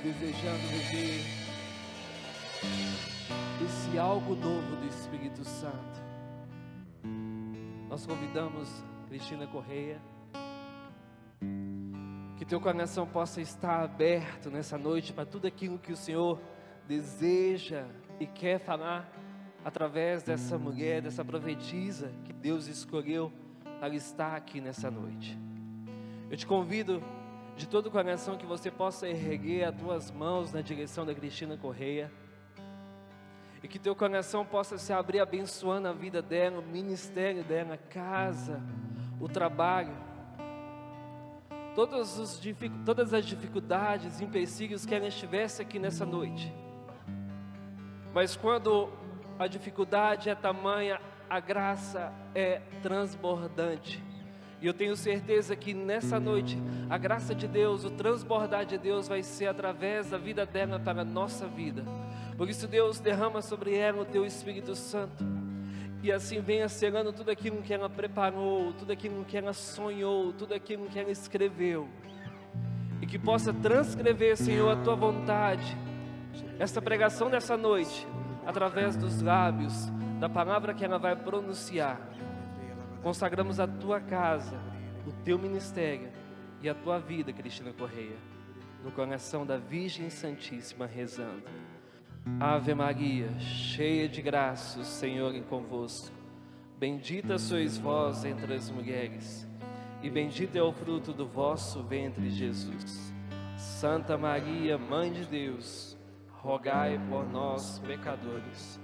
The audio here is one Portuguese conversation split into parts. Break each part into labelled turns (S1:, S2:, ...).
S1: desejando viver esse algo novo do Espírito Santo, nós convidamos Cristina Correia, que teu coração possa estar aberto nessa noite para tudo aquilo que o Senhor deseja e quer falar através dessa mulher, dessa profetisa que Deus escolheu para estar aqui nessa noite. Eu te convido de todo o coração que você possa erguer as tuas mãos na direção da Cristina Correia e que teu coração possa se abrir abençoando a vida dela, o ministério dela, a casa, o trabalho, todas as dificuldades, empecilhos que ela estivesse aqui nessa noite. Mas quando a dificuldade é tamanha, a graça é transbordante. E eu tenho certeza que nessa noite, a graça de Deus, o transbordar de Deus vai ser através da vida dela para a nossa vida. Por isso Deus derrama sobre ela o teu Espírito Santo. E assim venha selando tudo aquilo que ela preparou, tudo aquilo que ela sonhou, tudo aquilo que ela escreveu. E que possa transcrever, Senhor, a tua vontade. Esta pregação dessa noite, através dos lábios, da palavra que ela vai pronunciar. Consagramos a tua casa, o teu ministério e a tua vida, Cristina Correia, no coração da Virgem Santíssima, rezando: Ave Maria, cheia de graça, o Senhor é convosco. Bendita sois vós entre as mulheres, e bendito é o fruto do vosso ventre, Jesus. Santa Maria, Mãe de Deus, rogai por nós, pecadores,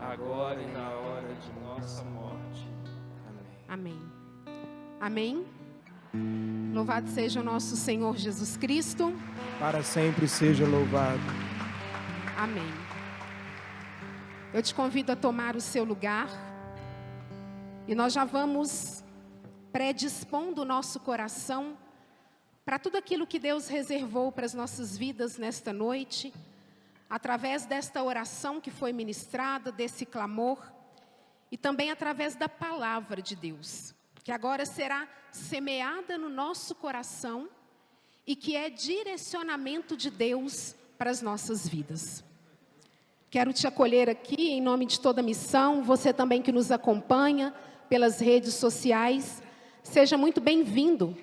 S1: agora e na hora de nossa morte.
S2: Amém. Amém. Louvado seja o nosso Senhor Jesus Cristo.
S3: Para sempre seja louvado.
S2: Amém. Eu te convido a tomar o seu lugar. E nós já vamos predispondo o nosso coração para tudo aquilo que Deus reservou para as nossas vidas nesta noite, através desta oração que foi ministrada, desse clamor, e também através da palavra de Deus, que agora será semeada no nosso coração e que é direcionamento de Deus para as nossas vidas. Quero te acolher aqui em nome de toda a missão, você também que nos acompanha pelas redes sociais, seja muito bem-vindo,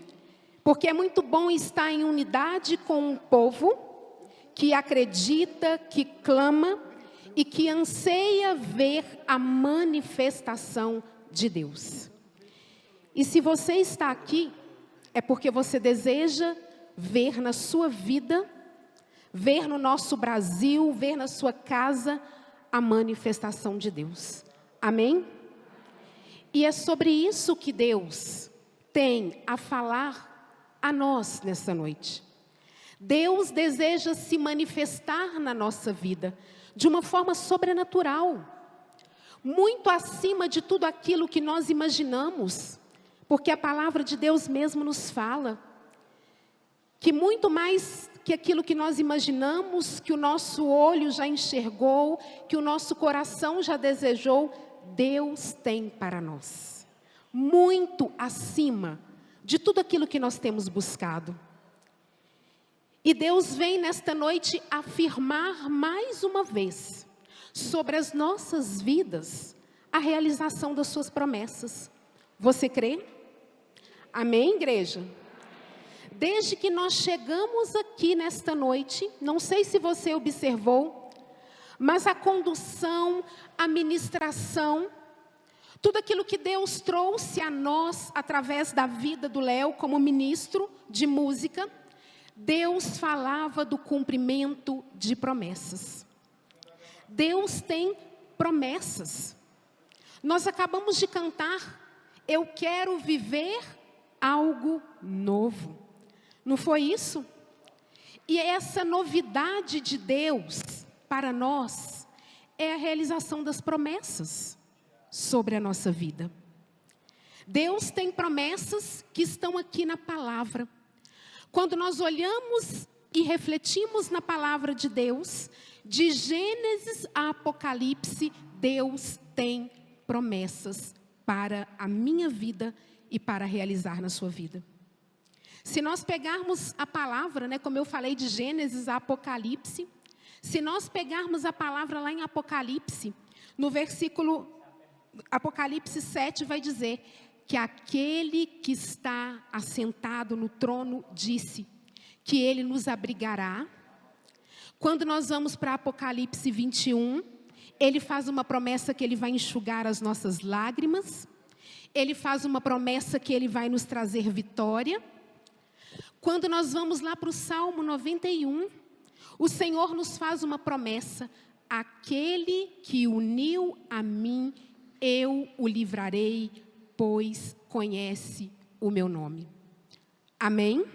S2: porque é muito bom estar em unidade com um povo que acredita, que clama e que anseia ver a manifestação de Deus. E se você está aqui, é porque você deseja ver na sua vida, ver no nosso Brasil, ver na sua casa a manifestação de Deus. Amém? E é sobre isso que Deus tem a falar a nós nessa noite. Deus deseja se manifestar na nossa vida de uma forma sobrenatural, muito acima de tudo aquilo que nós imaginamos, porque a palavra de Deus mesmo nos fala que muito mais que aquilo que nós imaginamos, que o nosso olho já enxergou, que o nosso coração já desejou, Deus tem para nós, muito acima de tudo aquilo que nós temos buscado. E Deus vem nesta noite afirmar mais uma vez sobre as nossas vidas a realização das suas promessas. Você crê? Amém, igreja? Desde que nós chegamos aqui nesta noite, não sei se você observou, mas a condução, a ministração, tudo aquilo que Deus trouxe a nós através da vida do Léo como ministro de música, Deus falava do cumprimento de promessas. Deus tem promessas. Nós acabamos de cantar, eu quero viver algo novo. Não foi isso? E essa novidade de Deus para nós é a realização das promessas sobre a nossa vida. Deus tem promessas que estão aqui na palavra. Quando nós olhamos e refletimos na palavra de Deus, de Gênesis a Apocalipse, Deus tem promessas para a minha vida e para realizar na sua vida. Se nós pegarmos a palavra, né, como eu falei de Gênesis a Apocalipse, se nós pegarmos a palavra lá em Apocalipse, no versículo Apocalipse 7 vai dizer que aquele que está assentado no trono disse que ele nos abrigará. Quando nós vamos para Apocalipse 21, ele faz uma promessa que ele vai enxugar as nossas lágrimas. Ele faz uma promessa que ele vai nos trazer vitória. Quando nós vamos lá para o Salmo 91, o Senhor nos faz uma promessa: aquele que uniu a mim, eu o livrarei, pois conhece o meu nome. Amém?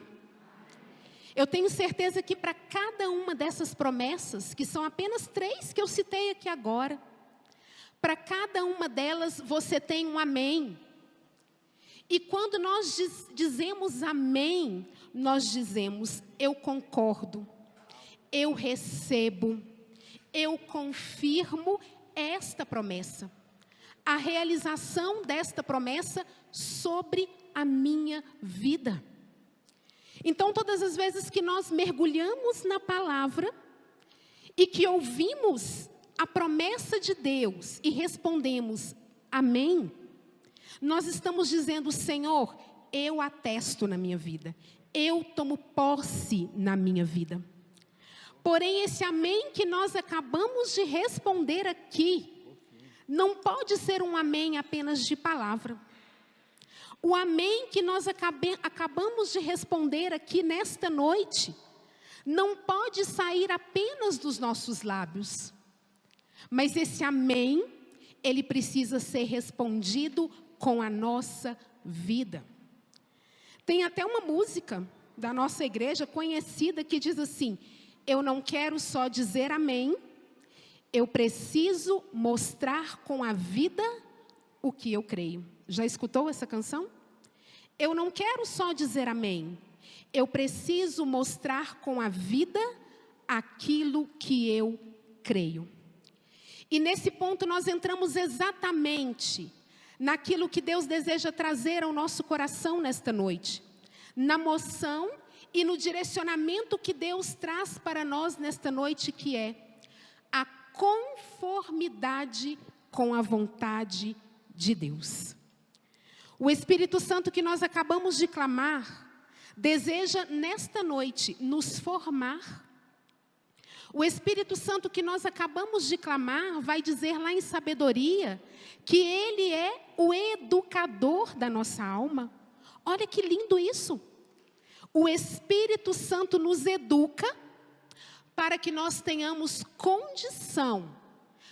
S2: Eu tenho certeza que para cada uma dessas promessas, que são apenas 3 que eu citei aqui agora, para cada uma delas você tem um amém. E quando nós dizemos amém, nós dizemos: eu concordo, eu recebo, eu confirmo esta promessa. A realização desta promessa sobre a minha vida. Então, todas as vezes que nós mergulhamos na palavra e que ouvimos a promessa de Deus e respondemos amém, nós estamos dizendo: Senhor, eu atesto na minha vida, eu tomo posse na minha vida. Porém, esse amém que nós acabamos de responder aqui, não pode ser um amém apenas de palavra. O amém que nós acabamos de responder aqui nesta noite, não pode sair apenas dos nossos lábios. Mas esse amém, ele precisa ser respondido com a nossa vida. Tem até uma música da nossa igreja conhecida que diz assim: eu não quero só dizer amém, eu preciso mostrar com a vida o que eu creio. Já escutou essa canção? Eu não quero só dizer amém, eu preciso mostrar com a vida aquilo que eu creio. E nesse ponto nós entramos exatamente naquilo que Deus deseja trazer ao nosso coração nesta noite, na moção e no direcionamento que Deus traz para nós nesta noite, que é a conformidade com a vontade de Deus. O Espírito Santo que nós acabamos de clamar, deseja nesta noite nos formar. O Espírito Santo que nós acabamos de clamar, vai dizer lá em sabedoria, que Ele é o educador da nossa alma. Olha que lindo isso. O Espírito Santo nos educa para que nós tenhamos condição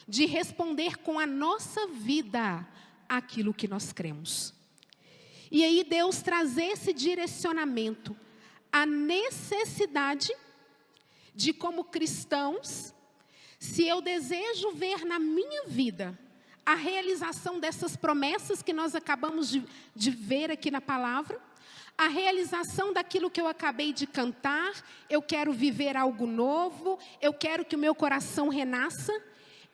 S2: de responder com a nossa vida aquilo que nós cremos. E aí Deus traz esse direcionamento, a necessidade de, como cristãos, se eu desejo ver na minha vida a realização dessas promessas que nós acabamos de ver aqui na palavra, a realização daquilo que eu acabei de cantar, eu quero viver algo novo, eu quero que o meu coração renasça,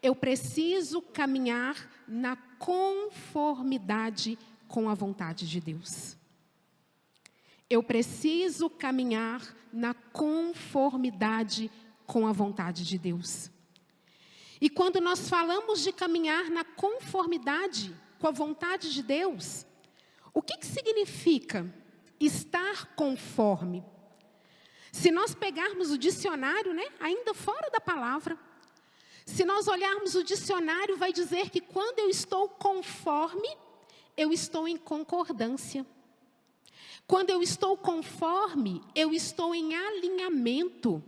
S2: eu preciso caminhar na conformidade com a vontade de Deus. Eu preciso caminhar na conformidade com a vontade de Deus. E quando nós falamos de caminhar na conformidade com a vontade de Deus, o que significa estar conforme? Se nós pegarmos o dicionário, né, ainda fora da palavra, se nós olharmos o dicionário, vai dizer que quando eu estou conforme, eu estou em concordância. Quando eu estou conforme, eu estou em alinhamento.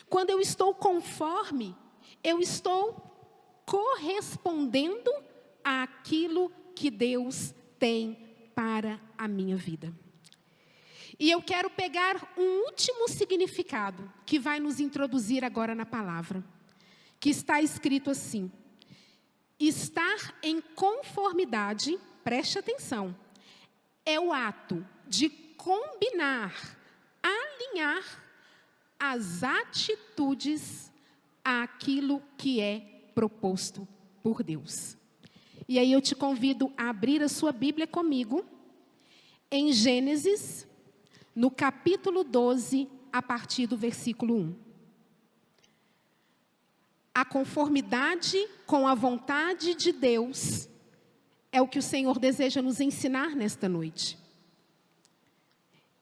S2: Quando eu estou conforme, eu estou correspondendo àquilo que Deus tem para a minha vida. E eu quero pegar um último significado que vai nos introduzir agora na palavra, que está escrito assim: estar em conformidade, preste atenção, é o ato de combinar, alinhar as atitudes àquilo que é proposto por Deus. E aí eu te convido a abrir a sua Bíblia comigo, em Gênesis, no capítulo 12, a partir do versículo 1. A conformidade com a vontade de Deus é o que o Senhor deseja nos ensinar nesta noite.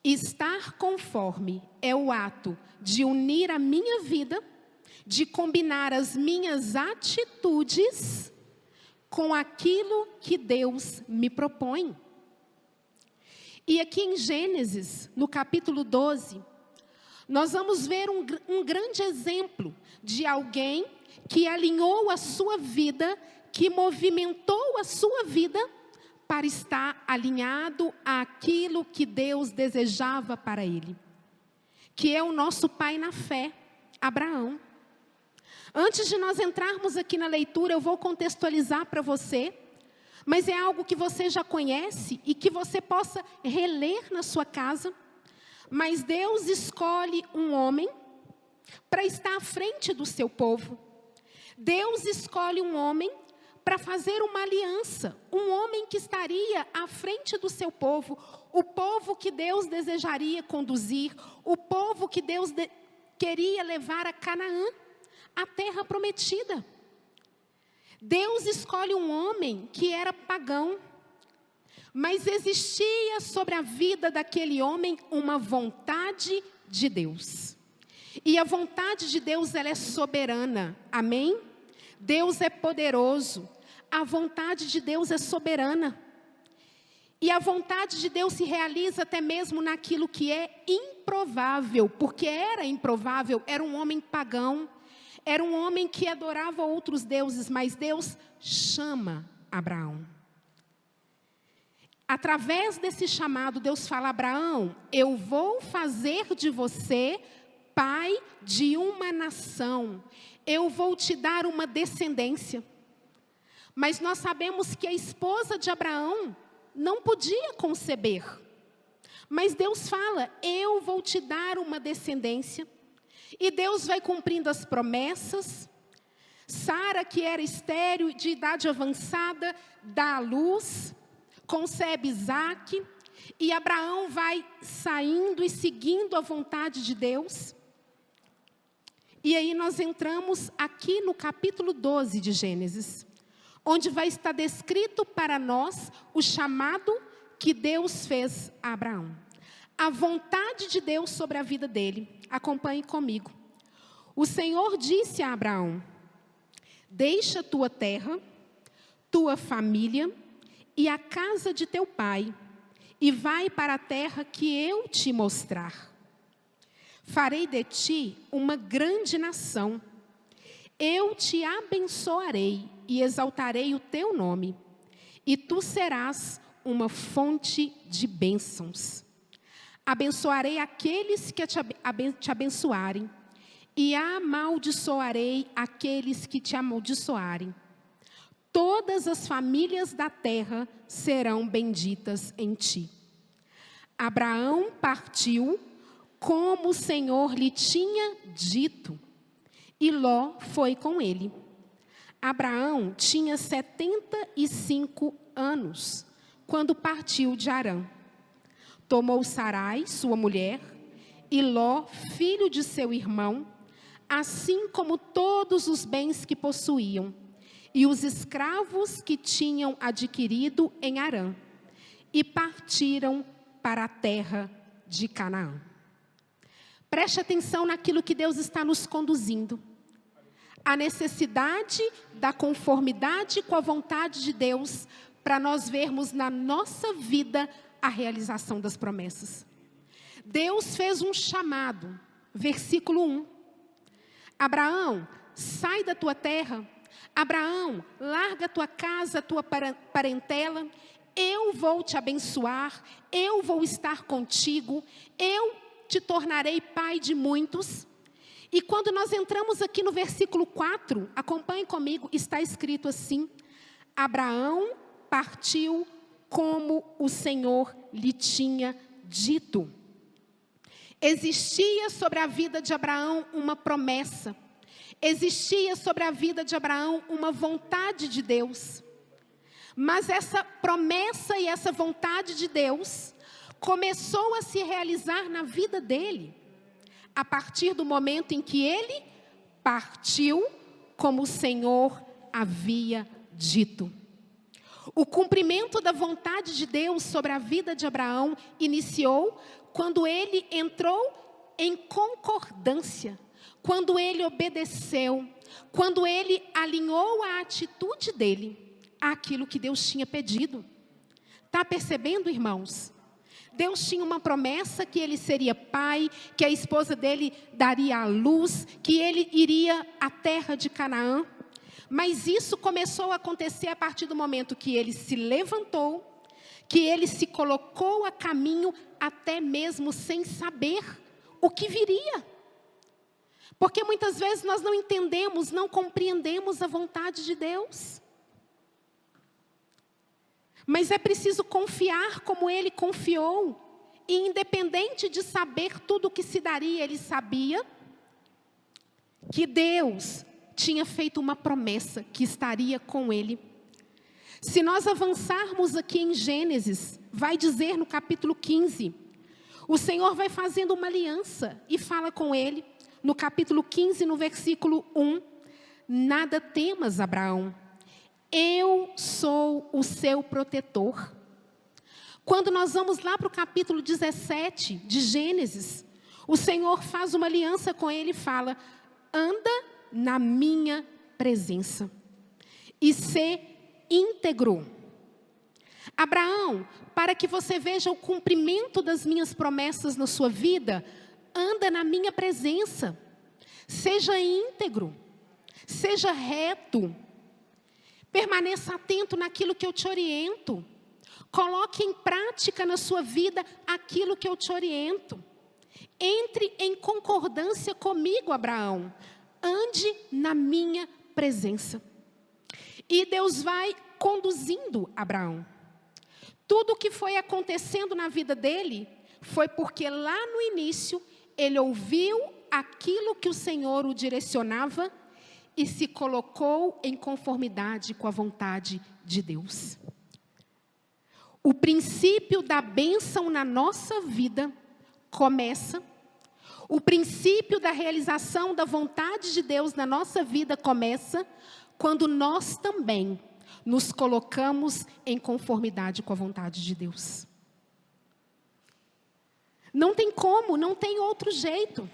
S2: Estar conforme é o ato de unir a minha vida, de combinar as minhas atitudes com aquilo que Deus me propõe. E aqui em Gênesis, no capítulo 12, nós vamos ver um grande exemplo de alguém que alinhou a sua vida, que movimentou a sua vida para estar alinhado àquilo que Deus desejava para ele, que é o nosso pai na fé, Abraão. Antes de nós entrarmos aqui na leitura, eu vou contextualizar para você, mas é algo que você já conhece e que você possa reler na sua casa. Mas Deus escolhe um homem para estar à frente do seu povo. Deus escolhe um homem para fazer uma aliança, um homem que estaria à frente do seu povo, o povo que Deus desejaria conduzir, o povo que Deus queria levar a Canaã, a terra prometida. Deus escolhe um homem que era pagão, mas existia sobre a vida daquele homem uma vontade de Deus. E a vontade de Deus, ela é soberana, amém? Deus é poderoso, a vontade de Deus é soberana. E a vontade de Deus se realiza até mesmo naquilo que é improvável, porque era improvável, era um homem pagão, era um homem que adorava outros deuses, mas Deus chama Abraão. Através desse chamado, Deus fala: Abraão, eu vou fazer de você pai de uma nação. Eu vou te dar uma descendência. Mas nós sabemos que a esposa de Abraão não podia conceber. Mas Deus fala: eu vou te dar uma descendência. E Deus vai cumprindo as promessas. Sara, que era estéril, de idade avançada, dá à luz, concebe Isaque. E Abraão vai saindo e seguindo a vontade de Deus. E aí nós entramos aqui no capítulo 12 de Gênesis, onde vai estar descrito para nós o chamado que Deus fez a Abraão. A vontade de Deus sobre a vida dele. Acompanhe comigo. O Senhor disse a Abraão: deixa tua terra, tua família e a casa de teu pai, e vai para a terra que eu te mostrar. Farei de ti uma grande nação. Eu te abençoarei e exaltarei o teu nome, e tu serás uma fonte de bênçãos. Abençoarei aqueles que te abençoarem, e amaldiçoarei aqueles que te amaldiçoarem. Todas as famílias da terra serão benditas em ti. Abraão partiu como o Senhor lhe tinha dito, e Ló foi com ele. Abraão tinha 75 anos, quando partiu de Harã. Tomou Sarai, sua mulher, e Ló, filho de seu irmão, assim como todos os bens que possuíam, e os escravos que tinham adquirido em Harã, e partiram para a terra de Canaã. Preste atenção naquilo que Deus está nos conduzindo. A necessidade da conformidade com a vontade de Deus, para nós vermos na nossa vida a realização das promessas. Deus fez um chamado, versículo 1. Abraão, sai da tua terra. Abraão, larga a tua casa, a tua parentela. Eu vou te abençoar, eu vou estar contigo, eu te tornarei pai de muitos. E quando nós entramos aqui no versículo 4, acompanhe comigo, está escrito assim: Abraão partiu como o Senhor lhe tinha dito. Existia sobre a vida de Abraão uma promessa. Existia sobre a vida de Abraão uma vontade de Deus. Mas essa promessa e essa vontade de Deus começou a se realizar na vida dele, a partir do momento em que ele partiu como o Senhor havia dito. O cumprimento da vontade de Deus sobre a vida de Abraão iniciou quando ele entrou em concordância, quando ele obedeceu, quando ele alinhou a atitude dele àquilo que Deus tinha pedido. Está percebendo, irmãos? Deus tinha uma promessa que ele seria pai, que a esposa dele daria à luz, que ele iria à terra de Canaã. Mas isso começou a acontecer a partir do momento que ele se levantou, que ele se colocou a caminho, até mesmo sem saber o que viria. Porque muitas vezes nós não entendemos, não compreendemos a vontade de Deus. Mas é preciso confiar como ele confiou. E independente de saber tudo o que se daria, ele sabia que Deus tinha feito uma promessa que estaria com ele. Se nós avançarmos aqui em Gênesis, vai dizer no capítulo 15, o Senhor vai fazendo uma aliança e fala com ele, no capítulo 15, no versículo 1, nada temas, Abraão, eu sou o seu protetor. Quando nós vamos lá para o capítulo 17 de Gênesis, o Senhor faz uma aliança com ele e fala, anda na minha presença e ser íntegro. Abraão, para que você veja o cumprimento das minhas promessas na sua vida, anda na minha presença, seja íntegro, seja reto, permaneça atento naquilo que eu te oriento, coloque em prática na sua vida aquilo que eu te oriento, entre em concordância comigo, Abraão, ande na minha presença. E Deus vai conduzindo Abraão. Tudo o que foi acontecendo na vida dele foi porque lá no início ele ouviu aquilo que o Senhor o direcionava e se colocou em conformidade com a vontade de Deus. O princípio da bênção na nossa vida começa, o princípio da realização da vontade de Deus na nossa vida começa quando nós também nos colocamos em conformidade com a vontade de Deus. Não tem como, não tem outro jeito.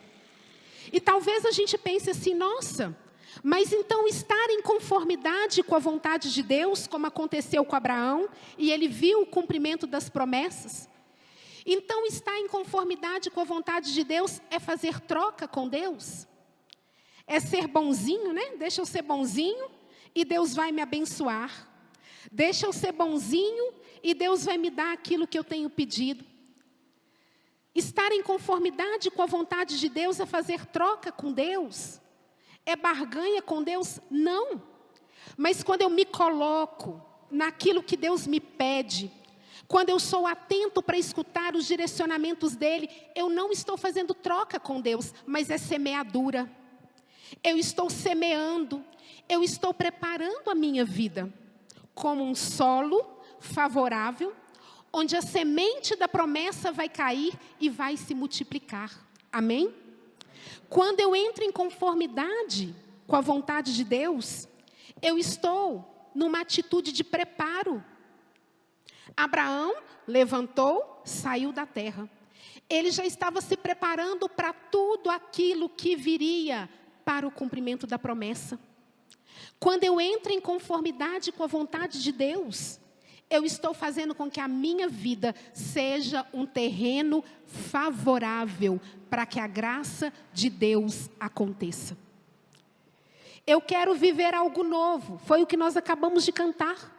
S2: E talvez a gente pense assim, nossa, mas então estar em conformidade com a vontade de Deus, como aconteceu com Abraão, e ele viu o cumprimento das promessas. Então estar em conformidade com a vontade de Deus é fazer troca com Deus. É ser bonzinho, né? Deixa eu ser bonzinho e Deus vai me abençoar. Deixa eu ser bonzinho e Deus vai me dar aquilo que eu tenho pedido. Estar em conformidade com a vontade de Deus é fazer troca com Deus. É barganha com Deus? Não. Mas quando eu me coloco naquilo que Deus me pede, quando eu sou atento para escutar os direcionamentos dEle, eu não estou fazendo troca com Deus, mas é semeadura. Eu estou semeando, eu estou preparando a minha vida como um solo favorável, onde a semente da promessa vai cair e vai se multiplicar. Amém? Quando eu entro em conformidade com a vontade de Deus, eu estou numa atitude de preparo. Abraão levantou, saiu da terra. Ele já estava se preparando para tudo aquilo que viria para o cumprimento da promessa. Quando eu entro em conformidade com a vontade de Deus, eu estou fazendo com que a minha vida seja um terreno favorável para que a graça de Deus aconteça. Eu quero viver algo novo, foi o que nós acabamos de cantar.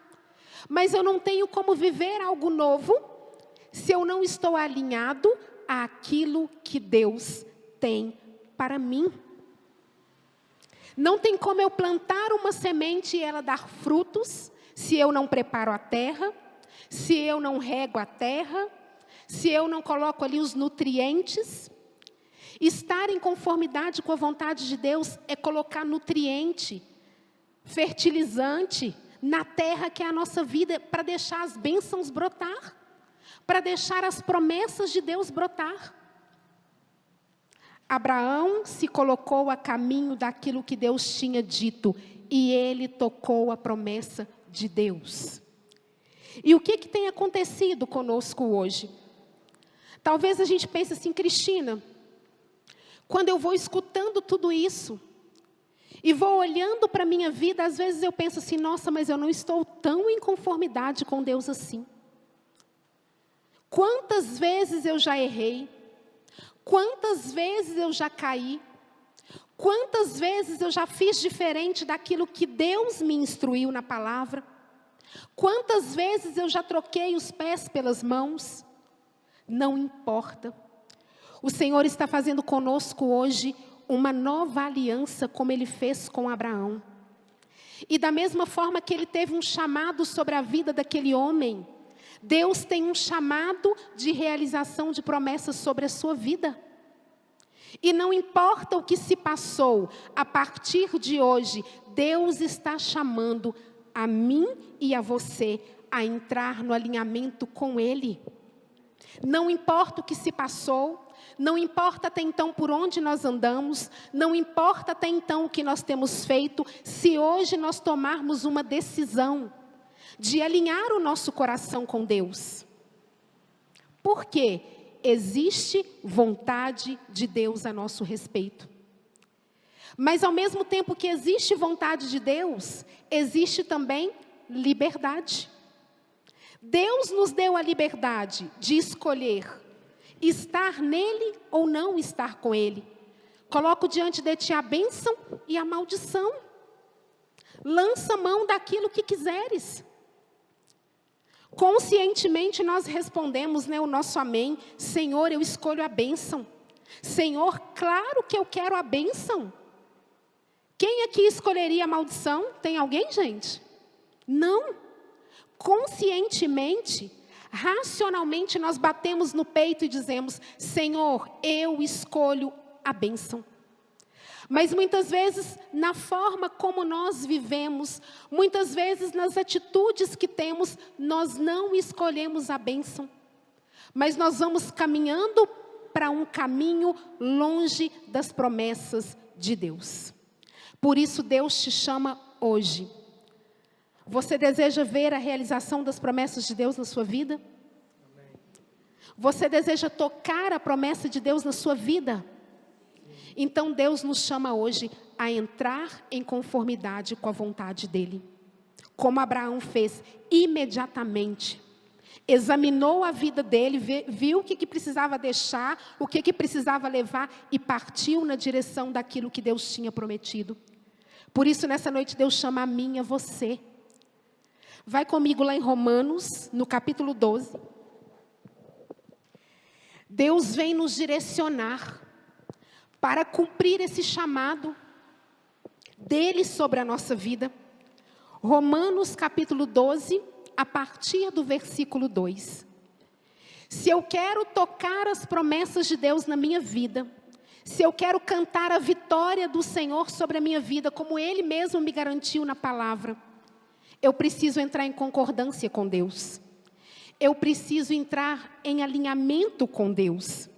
S2: Mas eu não tenho como viver algo novo se eu não estou alinhado àquilo que Deus tem para mim. Não tem como eu plantar uma semente e ela dar frutos se eu não preparo a terra, se eu não rego a terra, se eu não coloco ali os nutrientes. Estar em conformidade com a vontade de Deus é colocar nutriente, fertilizante na terra que é a nossa vida, para deixar as bênçãos brotar, para deixar as promessas de Deus brotar. Abraão se colocou a caminho daquilo que Deus tinha dito, e ele tocou a promessa de Deus. E o que tem acontecido conosco hoje? Talvez a gente pense assim, Cristina, quando eu vou escutando tudo isso, e vou olhando para a minha vida, às vezes eu penso assim, nossa, mas eu não estou tão em conformidade com Deus assim. Quantas vezes eu já errei? Quantas vezes eu já caí? Quantas vezes eu já fiz diferente daquilo que Deus me instruiu na palavra? Quantas vezes eu já troquei os pés pelas mãos? Não importa. O Senhor está fazendo conosco hoje uma nova aliança, como Ele fez com Abraão. E da mesma forma que Ele teve um chamado sobre a vida daquele homem, Deus tem um chamado de realização de promessas sobre a sua vida. E não importa o que se passou, a partir de hoje, Deus está chamando a mim e a você a entrar no alinhamento com Ele. Não importa o que se passou, não importa até então por onde nós andamos, não importa até então o que nós temos feito, se hoje nós tomarmos uma decisão de alinhar o nosso coração com Deus. Por quê? Existe vontade de Deus a nosso respeito. Mas ao mesmo tempo que existe vontade de Deus, existe também liberdade. Deus nos deu a liberdade de escolher estar nele ou não estar com ele. Coloco diante de ti a bênção e a maldição. Lança mão daquilo que quiseres. Conscientemente nós respondemos, o nosso amém. Senhor, eu escolho a bênção. Senhor, claro que eu quero a bênção. Quem aqui escolheria a maldição? Tem alguém, gente? Não. Conscientemente, racionalmente nós batemos no peito e dizemos, Senhor, eu escolho a bênção. Mas muitas vezes, na forma como nós vivemos, muitas vezes nas atitudes que temos, nós não escolhemos a bênção. Mas nós vamos caminhando para um caminho longe das promessas de Deus. Por isso Deus te chama hoje. Você deseja ver a realização das promessas de Deus na sua vida? Amém. Você deseja tocar a promessa de Deus na sua vida? Então Deus nos chama hoje a entrar em conformidade com a vontade dEle. Como Abraão fez imediatamente. Examinou a vida dele, viu o que precisava deixar, o que precisava levar e partiu na direção daquilo que Deus tinha prometido. Por isso nessa noite Deus chama a mim e a você. Vai comigo lá em Romanos, no capítulo 12. Deus vem nos direcionar para cumprir esse chamado dele sobre a nossa vida. Romanos capítulo 12, a partir do versículo 2. Se eu quero tocar as promessas de Deus na minha vida, se eu quero cantar a vitória do Senhor sobre a minha vida, como Ele mesmo me garantiu na palavra, eu preciso entrar em concordância com Deus. Eu preciso entrar em alinhamento com Deus.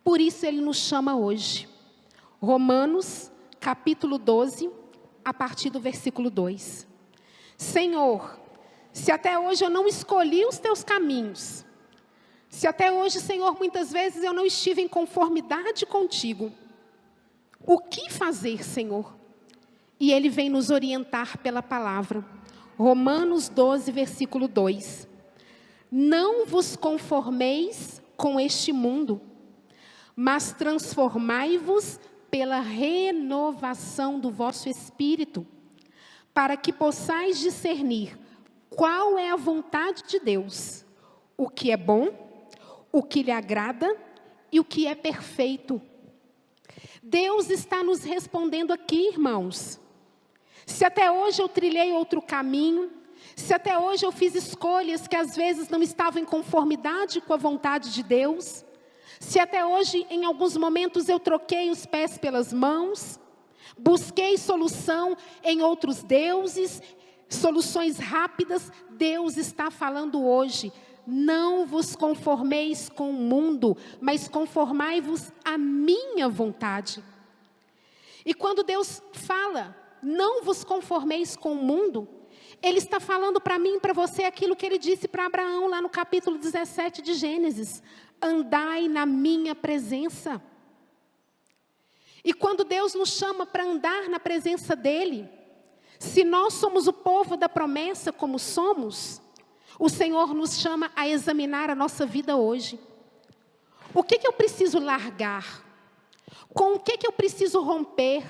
S2: Por isso Ele nos chama hoje. Romanos, capítulo 12, a partir do versículo 2. Senhor, se até hoje eu não escolhi os teus caminhos, se até hoje, Senhor, muitas vezes eu não estive em conformidade contigo, o que fazer, Senhor? E Ele vem nos orientar pela palavra. Romanos 12, versículo 2. Não vos conformeis com este mundo, mas transformai-vos pela renovação do vosso espírito, para que possais discernir qual é a vontade de Deus, o que é bom, o que lhe agrada e o que é perfeito. Deus está nos respondendo aqui, irmãos. Se até hoje eu trilhei outro caminho, se até hoje eu fiz escolhas que às vezes não estavam em conformidade com a vontade de Deus, se até hoje em alguns momentos eu troquei os pés pelas mãos, busquei solução em outros deuses, soluções rápidas, Deus está falando hoje, não vos conformeis com o mundo, mas conformai-vos à minha vontade. E quando Deus fala, não vos conformeis com o mundo, Ele está falando para mim e para você aquilo que Ele disse para Abraão lá no capítulo 17 de Gênesis: andai na minha presença. E quando Deus nos chama para andar na presença dEle, se nós somos o povo da promessa como somos, o Senhor nos chama a examinar a nossa vida hoje. O que eu preciso largar? Com o que eu preciso romper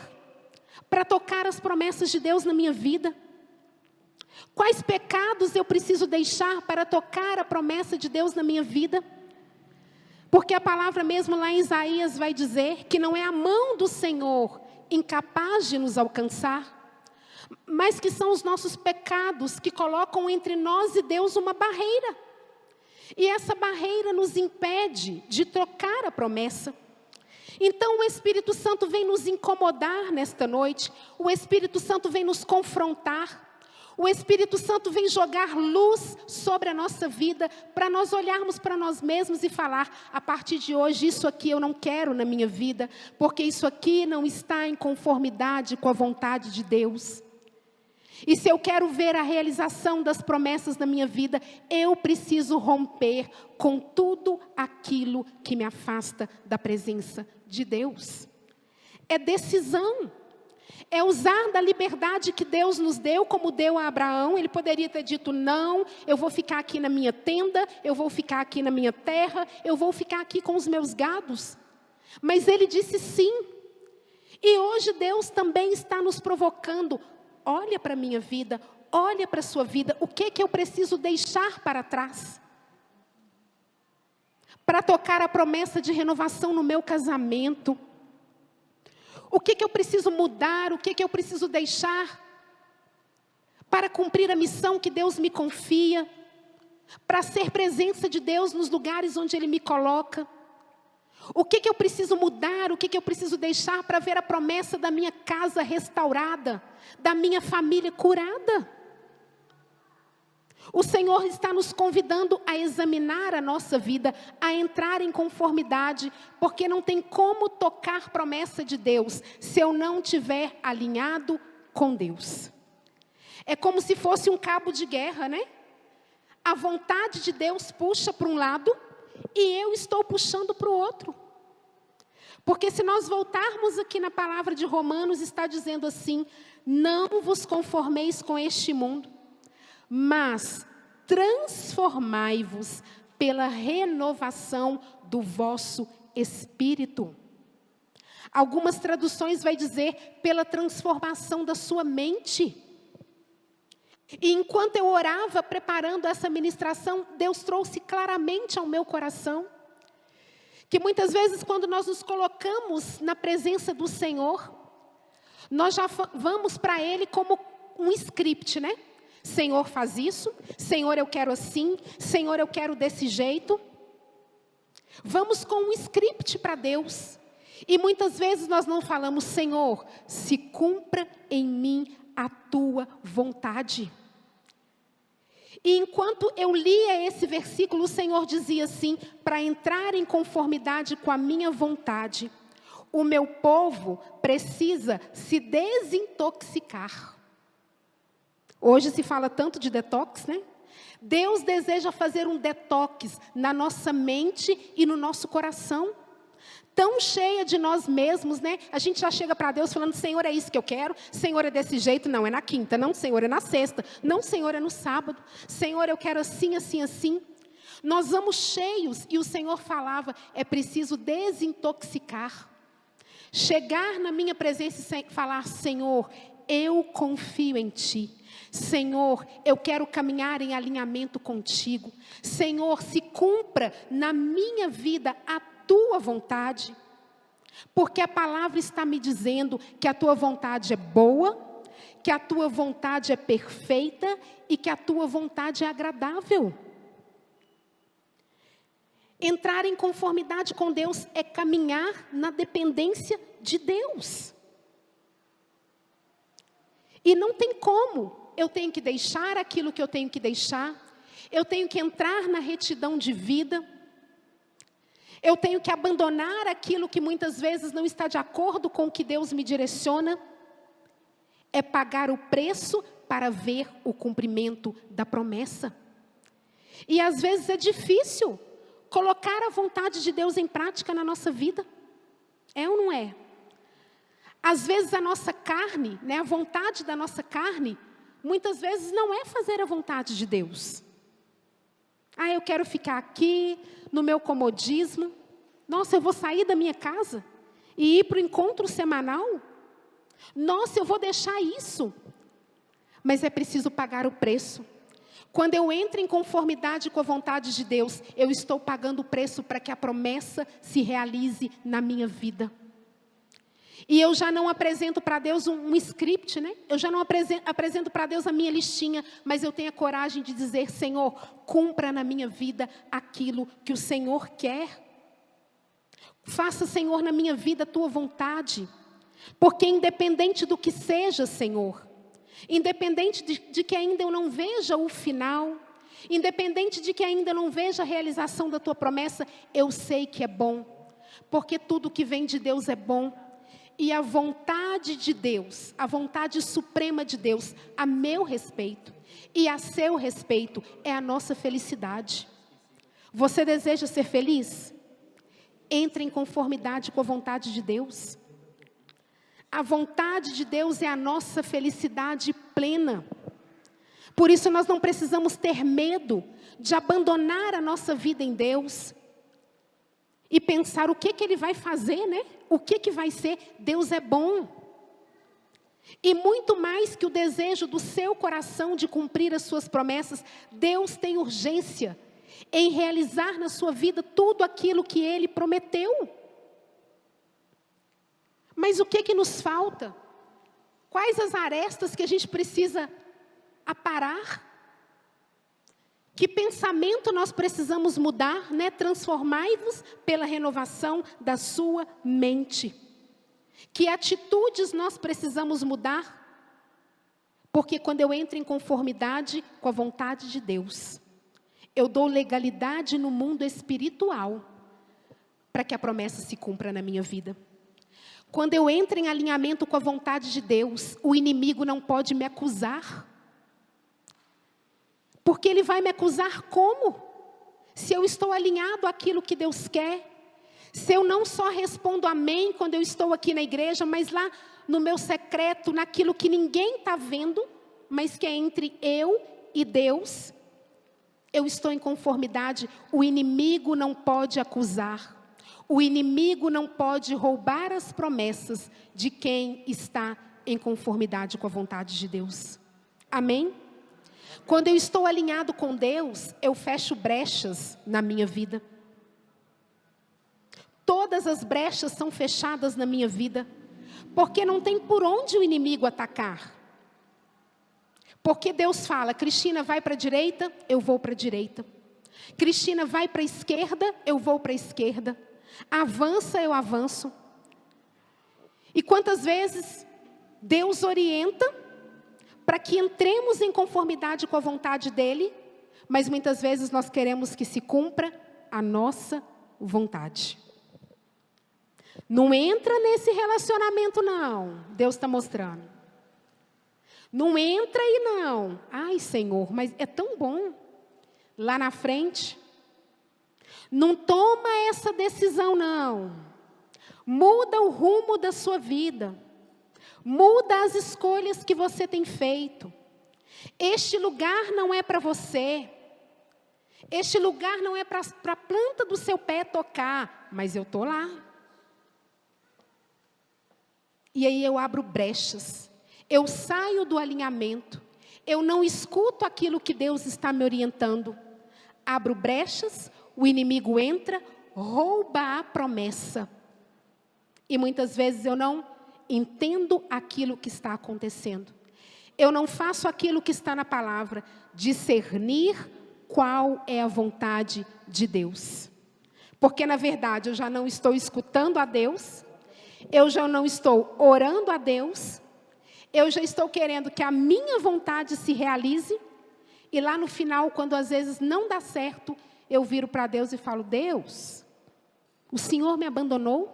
S2: para tocar as promessas de Deus na minha vida? Quais pecados eu preciso deixar para tocar a promessa de Deus na minha vida? Porque a palavra mesmo lá em Isaías vai dizer que não é a mão do Senhor incapaz de nos alcançar, mas que são os nossos pecados que colocam entre nós e Deus uma barreira. E essa barreira nos impede de trocar a promessa. Então o Espírito Santo vem nos incomodar nesta noite, o Espírito Santo vem nos confrontar, o Espírito Santo vem jogar luz sobre a nossa vida, para nós olharmos para nós mesmos e falar: a partir de hoje isso aqui eu não quero na minha vida, porque isso aqui não está em conformidade com a vontade de Deus. E se eu quero ver a realização das promessas na minha vida, eu preciso romper com tudo aquilo que me afasta da presença de Deus. É decisão. É usar da liberdade que Deus nos deu, como deu a Abraão. Ele poderia ter dito: não, eu vou ficar aqui na minha tenda, eu vou ficar aqui na minha terra, eu vou ficar aqui com os meus gados. Mas ele disse sim. E hoje Deus também está nos provocando: olha para a minha vida, olha para a sua vida, o que eu preciso deixar para trás? Para tocar a promessa de renovação no meu casamento. O que eu preciso mudar, o que eu preciso deixar para cumprir a missão que Deus me confia, para ser presença de Deus nos lugares onde Ele me coloca. O que eu preciso mudar, o que eu preciso deixar para ver a promessa da minha casa restaurada, da minha família curada. O Senhor está nos convidando a examinar a nossa vida, a entrar em conformidade, porque não tem como tocar promessa de Deus se eu não estiver alinhado com Deus. É como se fosse um cabo de guerra, né? A vontade de Deus puxa para um lado e eu estou puxando para o outro. Porque se nós voltarmos aqui na palavra de Romanos, está dizendo assim: não vos conformeis com este mundo, mas transformai-vos pela renovação do vosso espírito. Algumas traduções vai dizer pela transformação da sua mente. E enquanto eu orava, preparando essa ministração, Deus trouxe claramente ao meu coração que muitas vezes quando nós nos colocamos na presença do Senhor, nós já vamos para Ele como um script, né? Senhor, faz isso. Senhor, eu quero assim. Senhor, eu quero desse jeito. Vamos com um script para Deus. E muitas vezes nós não falamos: Senhor, se cumpra em mim a tua vontade. E enquanto eu lia esse versículo, o Senhor dizia assim: para entrar em conformidade com a minha vontade, o meu povo precisa se desintoxicar. Hoje se fala tanto de detox, né? Deus deseja fazer um detox na nossa mente e no nosso coração. Tão cheia de nós mesmos, né? A gente já chega para Deus falando: Senhor, é isso que eu quero. Senhor, é desse jeito. Não, é na quinta. Não, Senhor, é na sexta. Não, Senhor, é no sábado. Senhor, eu quero assim, assim, assim. Nós vamos cheios. E o Senhor falava: é preciso desintoxicar. Chegar na minha presença e falar: Senhor, eu confio em Ti. Senhor, eu quero caminhar em alinhamento contigo. Senhor, se cumpra na minha vida a tua vontade. Porque a palavra está me dizendo que a tua vontade é boa, que a tua vontade é perfeita e que a tua vontade é agradável. Entrar em conformidade com Deus é caminhar na dependência de Deus. E não tem como. Eu tenho que deixar aquilo que eu tenho que deixar. Eu tenho que entrar na retidão de vida. Eu tenho que abandonar aquilo que muitas vezes não está de acordo com o que Deus me direciona. É pagar o preço para ver o cumprimento da promessa. E às vezes é difícil colocar a vontade de Deus em prática na nossa vida. É ou não é? Às vezes a nossa carne, a vontade da nossa carne, muitas vezes não é fazer a vontade de Deus. Eu quero ficar aqui no meu comodismo. Nossa, eu vou sair da minha casa e ir para o encontro semanal? Nossa, eu vou deixar isso. Mas é preciso pagar o preço. Quando eu entro em conformidade com a vontade de Deus, eu estou pagando o preço para que a promessa se realize na minha vida. E eu já não apresento para Deus um script, Eu já não apresento para Deus a minha listinha, mas eu tenho a coragem de dizer: Senhor, cumpra na minha vida aquilo que o Senhor quer. Faça, Senhor, na minha vida a tua vontade. Porque independente do que seja, Senhor, independente de que ainda eu não veja o final, independente de que ainda não veja a realização da tua promessa, eu sei que é bom. Porque tudo que vem de Deus é bom. E a vontade de Deus, a vontade suprema de Deus, a meu respeito e a seu respeito, é a nossa felicidade. Você deseja ser feliz? Entre em conformidade com a vontade de Deus. A vontade de Deus é a nossa felicidade plena. Por isso nós não precisamos ter medo de abandonar a nossa vida em Deus e pensar o que Ele vai fazer, O que vai ser? Deus é bom. E muito mais que o desejo do seu coração de cumprir as suas promessas, Deus tem urgência em realizar na sua vida tudo aquilo que Ele prometeu. Mas o que nos falta? Quais as arestas que a gente precisa aparar? Que pensamento nós precisamos mudar, Transformai-vos pela renovação da sua mente. Que atitudes nós precisamos mudar? Porque quando eu entro em conformidade com a vontade de Deus, eu dou legalidade no mundo espiritual para que a promessa se cumpra na minha vida. Quando eu entro em alinhamento com a vontade de Deus, o inimigo não pode me acusar. Porque ele vai me acusar como? Se eu estou alinhado àquilo que Deus quer. Se eu não só respondo amém quando eu estou aqui na igreja, mas lá no meu secreto, naquilo que ninguém está vendo, mas que é entre eu e Deus, eu estou em conformidade. O inimigo não pode acusar. O inimigo não pode roubar as promessas de quem está em conformidade com a vontade de Deus. Amém? Quando eu estou alinhado com Deus, eu fecho brechas na minha vida. Todas as brechas são fechadas na minha vida, porque não tem por onde o inimigo atacar. Porque Deus fala: Cristina, vai para a direita, eu vou para a direita. Cristina, vai para a esquerda, eu vou para a esquerda. Avança, eu avanço. E quantas vezes Deus orienta para que entremos em conformidade com a vontade dEle, mas muitas vezes nós queremos que se cumpra a nossa vontade. Não entra nesse relacionamento não, Deus está mostrando. Não entra aí não. Ai, Senhor, mas é tão bom. Lá na frente. Não toma essa decisão não. Muda o rumo da sua vida. Muda as escolhas que você tem feito. Este lugar não é para você. Este lugar não é para a planta do seu pé tocar. Mas eu estou lá. E aí eu abro brechas. Eu saio do alinhamento. Eu não escuto aquilo que Deus está me orientando. Abro brechas, o inimigo entra, rouba a promessa. E muitas vezes eu não entendo aquilo que está acontecendo. Eu não faço aquilo que está na palavra, discernir qual é a vontade de Deus. Porque na verdade eu já não estou escutando a Deus, eu já não estou orando a Deus, eu já estou querendo que a minha vontade se realize, E lá no final, quando às vezes não dá certo, eu viro para Deus e falo: Deus, o Senhor me abandonou?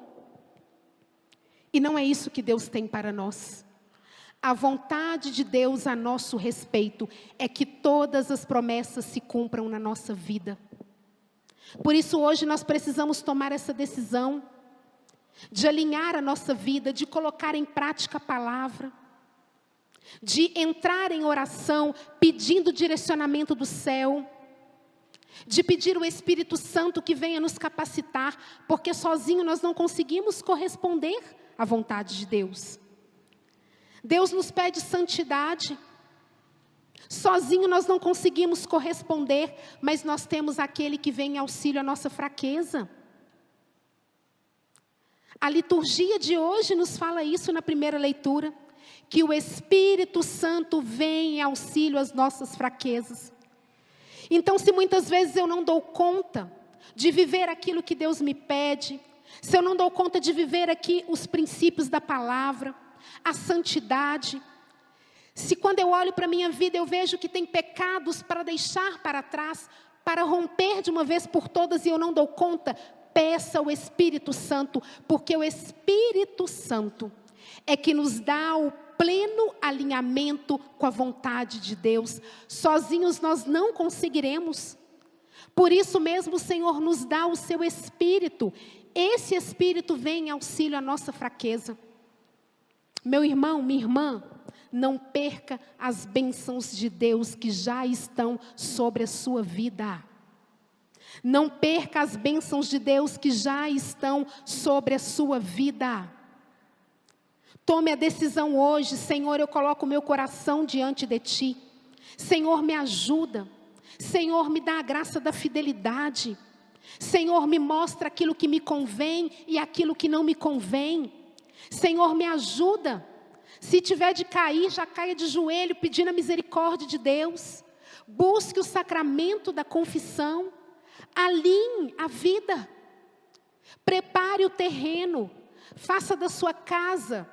S2: E não é isso que Deus tem para nós. A vontade de Deus a nosso respeito é que todas as promessas se cumpram na nossa vida. Por isso hoje nós precisamos tomar essa decisão de alinhar a nossa vida, de colocar em prática a palavra, de entrar em oração pedindo direcionamento do céu, de pedir o Espírito Santo que venha nos capacitar, porque sozinho nós não conseguimos corresponder à vontade de Deus. Deus nos pede santidade. Sozinho nós não conseguimos corresponder, mas nós temos aquele que vem em auxílio à nossa fraqueza. A liturgia de hoje nos fala isso na primeira leitura, que o Espírito Santo vem em auxílio às nossas fraquezas. Então, se muitas vezes eu não dou conta de viver aquilo que Deus me pede, se eu não dou conta de viver aqui os princípios da palavra, a santidade, se quando eu olho para a minha vida eu vejo que tem pecados para deixar para trás, para romper de uma vez por todas e eu não dou conta, peça ao Espírito Santo, porque o Espírito Santo é que nos dá o pleno alinhamento com a vontade de Deus. Sozinhos nós não conseguiremos. Por isso mesmo o Senhor nos dá o seu Espírito. Esse Espírito vem em auxílio à nossa fraqueza. Meu irmão, minha irmã, não perca as bênçãos de Deus que já estão sobre a sua vida. Não perca as bênçãos de Deus que já estão sobre a sua vida. Tome a decisão hoje: Senhor, eu coloco o meu coração diante de Ti. Senhor, me ajuda. Senhor, me dá a graça da fidelidade. Senhor, me mostra aquilo que me convém e aquilo que não me convém. Senhor, me ajuda. Se tiver de cair, já caia de joelho pedindo a misericórdia de Deus. Busque o sacramento da confissão. Alinhe a vida. Prepare o terreno. Faça da sua casa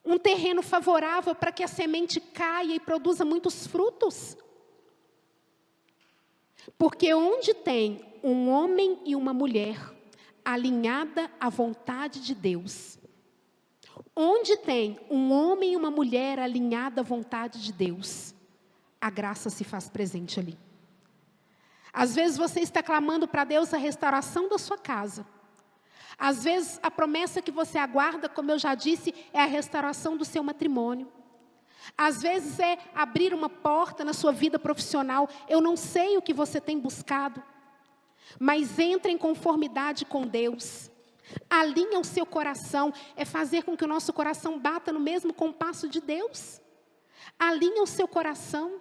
S2: um terreno favorável para que a semente caia e produza muitos frutos. Porque onde tem um homem e uma mulher alinhada à vontade de Deus, onde tem um homem e uma mulher alinhada à vontade de Deus, a graça se faz presente ali. Às vezes você está clamando para Deus a restauração da sua casa. Às vezes a promessa que você aguarda, como eu já disse, é a restauração do seu matrimônio. Às vezes é abrir uma porta na sua vida profissional. Eu não sei o que você tem buscado, mas entre em conformidade com Deus. Alinha o seu coração, é fazer com que o nosso coração bata no mesmo compasso de Deus. Alinha o seu coração,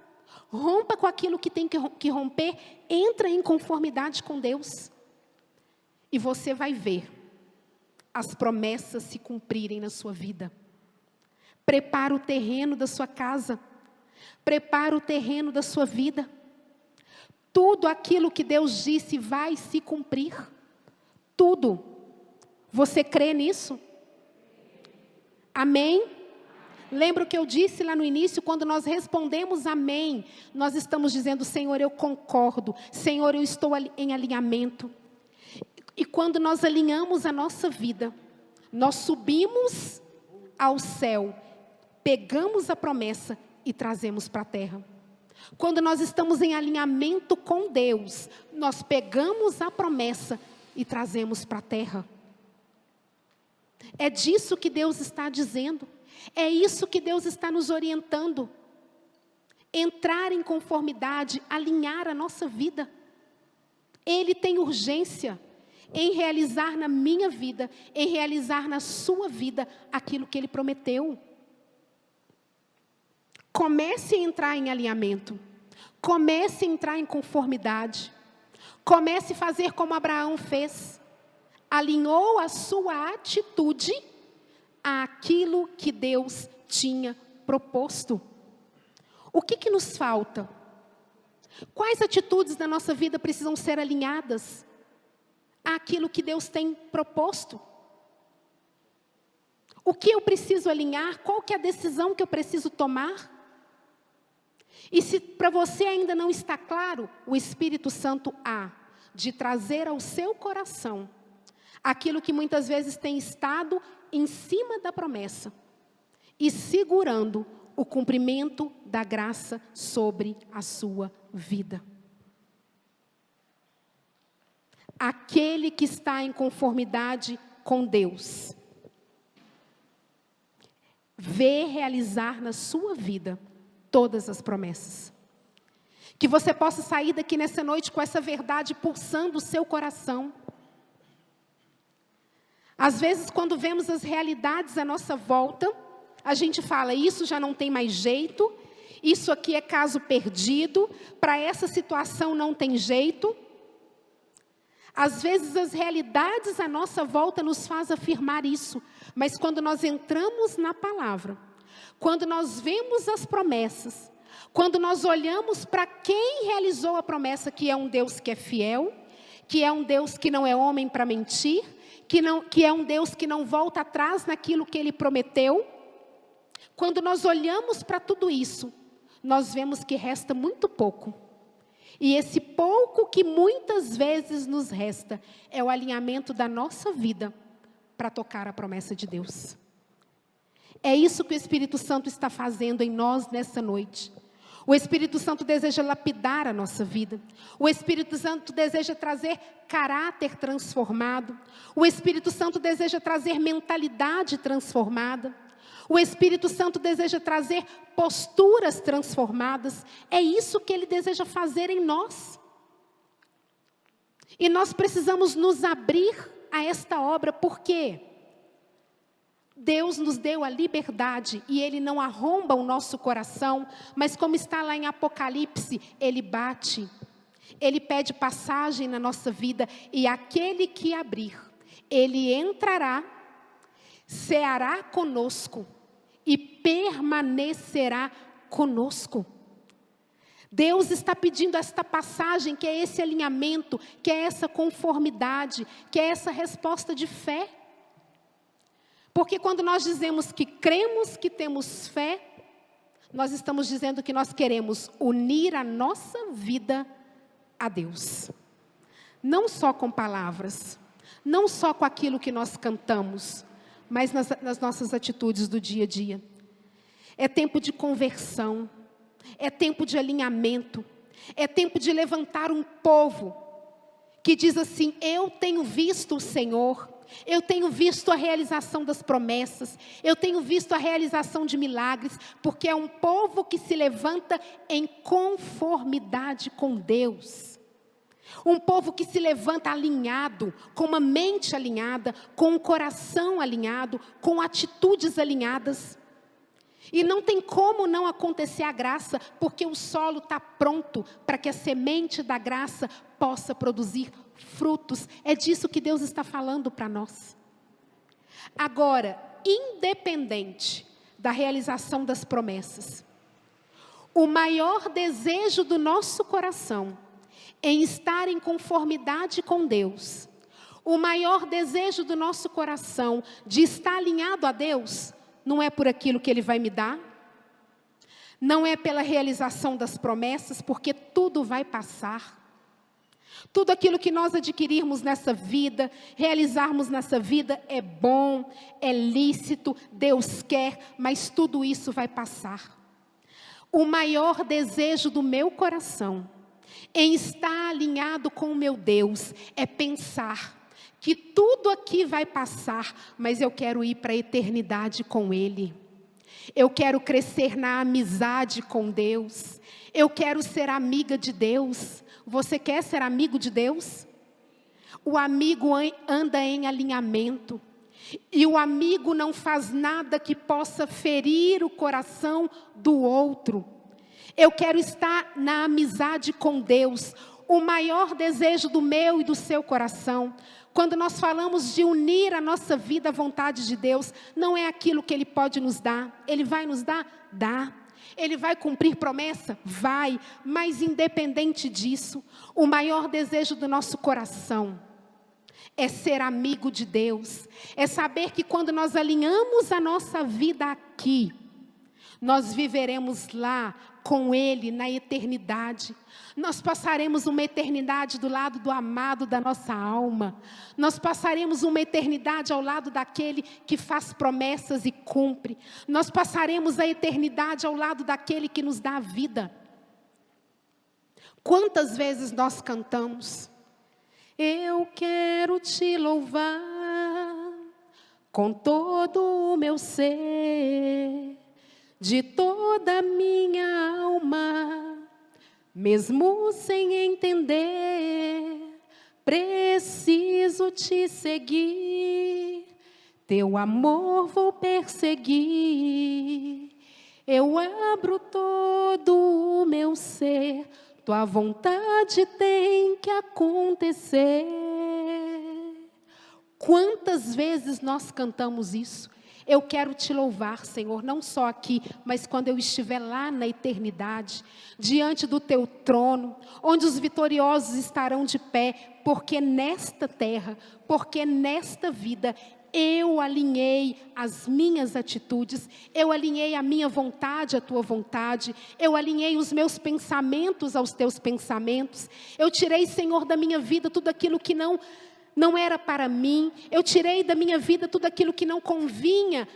S2: rompa com aquilo que tem que romper, entra em conformidade com Deus. E você vai ver as promessas se cumprirem na sua vida. Prepara o terreno da sua casa. Prepara o terreno da sua vida. Tudo aquilo que Deus disse vai se cumprir. Tudo. Você crê nisso? Amém? Lembra o que eu disse lá no início? Quando nós respondemos amém, nós estamos dizendo: Senhor, eu concordo. Senhor, eu estou em alinhamento. E quando nós alinhamos a nossa vida, nós subimos ao céu, pegamos a promessa e trazemos para a terra. Quando nós estamos em alinhamento com Deus, nós pegamos a promessa e trazemos para a terra. É disso que Deus está dizendo. É isso que Deus está nos orientando. Entrar em conformidade, alinhar a nossa vida. Ele tem urgência em realizar na minha vida, em realizar na sua vida aquilo que Ele prometeu. Comece a entrar em alinhamento. Comece a entrar em conformidade. Comece a fazer como Abraão fez. Alinhou a sua atitude àquilo que Deus tinha proposto. O que nos falta? Quais atitudes da nossa vida precisam ser alinhadas àquilo que Deus tem proposto? O que eu preciso alinhar? Qual que é a decisão que eu preciso tomar? E se para você ainda não está claro, o Espírito Santo há de trazer ao seu coração aquilo que muitas vezes tem estado em cima da promessa e segurando o cumprimento da graça sobre a sua vida. Aquele que está em conformidade com Deus, vê realizar na sua vida todas as promessas. Que você possa sair daqui nessa noite com essa verdade pulsando o seu coração. Às vezes, quando vemos as realidades à nossa volta, a gente fala, isso já não tem mais jeito, isso aqui é caso perdido, para essa situação não tem jeito. Às vezes as realidades à nossa volta nos fazem afirmar isso, mas quando nós entramos na palavra, quando nós vemos as promessas, quando nós olhamos para quem realizou a promessa, que é um Deus que é fiel, que é um Deus que não é homem para mentir, que é um Deus que não volta atrás naquilo que Ele prometeu, quando nós olhamos para tudo isso, nós vemos que resta muito pouco. E esse pouco que muitas vezes nos resta é o alinhamento da nossa vida para tocar a promessa de Deus. É isso que o Espírito Santo está fazendo em nós nessa noite. O Espírito Santo deseja lapidar a nossa vida. O Espírito Santo deseja trazer caráter transformado. O Espírito Santo deseja trazer mentalidade transformada. O Espírito Santo deseja trazer posturas transformadas. É isso que Ele deseja fazer em nós. E nós precisamos nos abrir a esta obra, porque Deus nos deu a liberdade e Ele não arromba o nosso coração, mas como está lá em Apocalipse, Ele bate, Ele pede passagem na nossa vida, e aquele que abrir, Ele entrará, ceará conosco e permanecerá conosco. Deus está pedindo esta passagem, que é esse alinhamento, que é essa conformidade, que é essa resposta de fé. Porque quando nós dizemos que cremos, que temos fé, nós estamos dizendo que nós queremos unir a nossa vida a Deus. Não só com palavras, não só com aquilo que nós cantamos, mas nas nossas atitudes do dia a dia. É tempo de conversão, é tempo de alinhamento, é tempo de levantar um povo que diz assim: eu tenho visto o Senhor, eu tenho visto a realização das promessas, eu tenho visto a realização de milagres, porque é um povo que se levanta em conformidade com Deus. Um povo que se levanta alinhado, com uma mente alinhada, com um coração alinhado, com atitudes alinhadas. E não tem como não acontecer a graça, porque o solo está pronto para que a semente da graça possa produzir frutos. É disso que Deus está falando para nós. Agora, independente da realização das promessas, o maior desejo do nosso coração em estar em conformidade com Deus, o maior desejo do nosso coração de estar alinhado a Deus, não é por aquilo que Ele vai me dar, não é pela realização das promessas, porque tudo vai passar. Tudo aquilo que nós adquirirmos nessa vida, realizarmos nessa vida é bom, é lícito, Deus quer, mas tudo isso vai passar. O maior desejo do meu coração em estar alinhado com o meu Deus é pensar que tudo aqui vai passar, mas eu quero ir para a eternidade com Ele. Eu quero crescer na amizade com Deus. Eu quero ser amiga de Deus. Você quer ser amigo de Deus? O amigo anda em alinhamento. E o amigo não faz nada que possa ferir o coração do outro. Eu quero estar na amizade com Deus. O maior desejo do meu e do seu coração. Quando nós falamos de unir a nossa vida à vontade de Deus, não é aquilo que Ele pode nos dar. Ele vai nos dar? Dá. Ele vai cumprir promessa? Vai. Mas independente disso, o maior desejo do nosso coração é ser amigo de Deus. É saber que quando nós alinhamos a nossa vida aqui, Nós viveremos lá com Ele na eternidade. Nós passaremos uma eternidade do lado do amado da nossa alma. Nós passaremos uma eternidade ao lado daquele que faz promessas e cumpre. Nós passaremos a eternidade ao lado daquele que nos dá a vida. Quantas vezes nós cantamos: eu quero te louvar com todo o meu ser, de toda a minha alma, mesmo sem entender, preciso te seguir, teu amor vou perseguir, eu abro todo o meu ser, tua vontade tem que acontecer. Quantas vezes nós cantamos isso? Eu quero te louvar, Senhor, não só aqui, mas quando eu estiver lá na eternidade, diante do teu trono, onde os vitoriosos estarão de pé, porque nesta terra, porque nesta vida, eu alinhei as minhas atitudes, eu alinhei a minha vontade à tua vontade, eu alinhei os meus pensamentos aos teus pensamentos, eu tirei, Senhor, da minha vida tudo aquilo que não era para mim, eu tirei da minha vida tudo aquilo que não convinha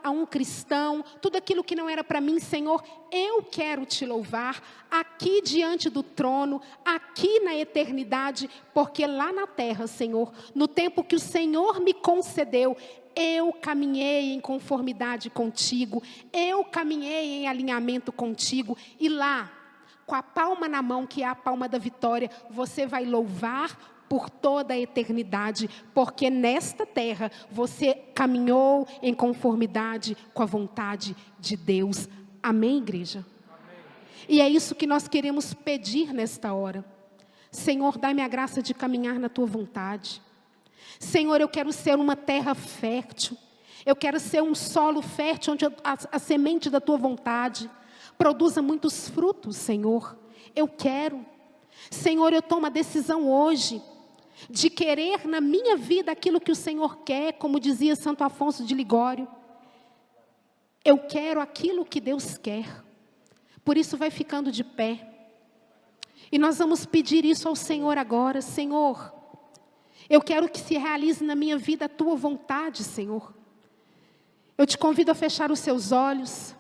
S2: a um cristão, tudo aquilo que não era para mim, Senhor, eu quero te louvar, aqui diante do trono, aqui na eternidade, porque lá na terra, Senhor, no tempo que o Senhor me concedeu, eu caminhei em conformidade contigo, eu caminhei em alinhamento contigo, e lá, com a palma na mão, que é a palma da vitória, você vai louvar por toda a eternidade, porque nesta terra você caminhou em conformidade com a vontade de Deus. Amém, igreja? Amém. E é isso que nós queremos pedir nesta hora. Senhor, dá-me a graça de caminhar na tua vontade. Senhor, eu quero ser uma terra fértil. Eu quero ser um solo fértil, onde a semente da tua vontade produza muitos frutos, Senhor. Eu quero. Senhor, eu tomo a decisão hoje de querer na minha vida aquilo que o Senhor quer, como dizia Santo Afonso de Ligório. Eu quero aquilo que Deus quer. Por isso vai ficando de pé. E nós vamos pedir isso ao Senhor agora. Senhor, eu quero que se realize na minha vida a tua vontade, Senhor. Eu te convido a fechar os seus olhos.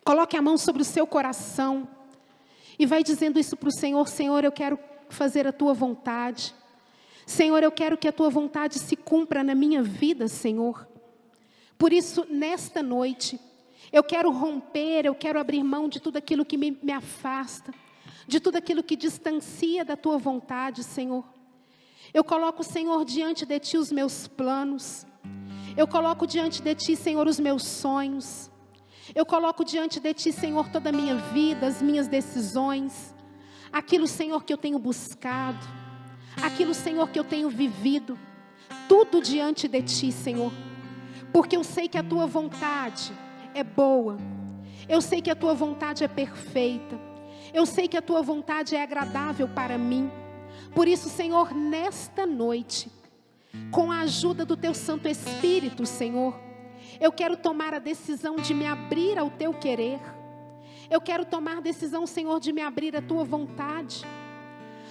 S2: Coloque a mão sobre o seu coração. E vai dizendo isso para o Senhor. Senhor, eu quero fazer a tua vontade. Senhor, eu quero que a tua vontade se cumpra na minha vida, Senhor. Por isso, nesta noite, eu quero romper, eu quero abrir mão de tudo aquilo que me afasta, de tudo aquilo que distancia da tua vontade, Senhor. Eu coloco, Senhor, diante de ti os meus planos. Eu coloco diante de ti, Senhor, os meus sonhos. Eu coloco diante de ti, Senhor, toda a minha vida, as minhas decisões. Aquilo, Senhor, que eu tenho buscado. Aquilo, Senhor, que eu tenho vivido. Tudo diante de ti, Senhor. Porque eu sei que a tua vontade é boa. Eu sei que a tua vontade é perfeita. Eu sei que a tua vontade é agradável para mim. Por isso, Senhor, nesta noite, com a ajuda do teu Santo Espírito, Senhor, eu quero tomar a decisão de me abrir ao teu querer. Eu quero tomar a decisão, Senhor, de me abrir à tua vontade.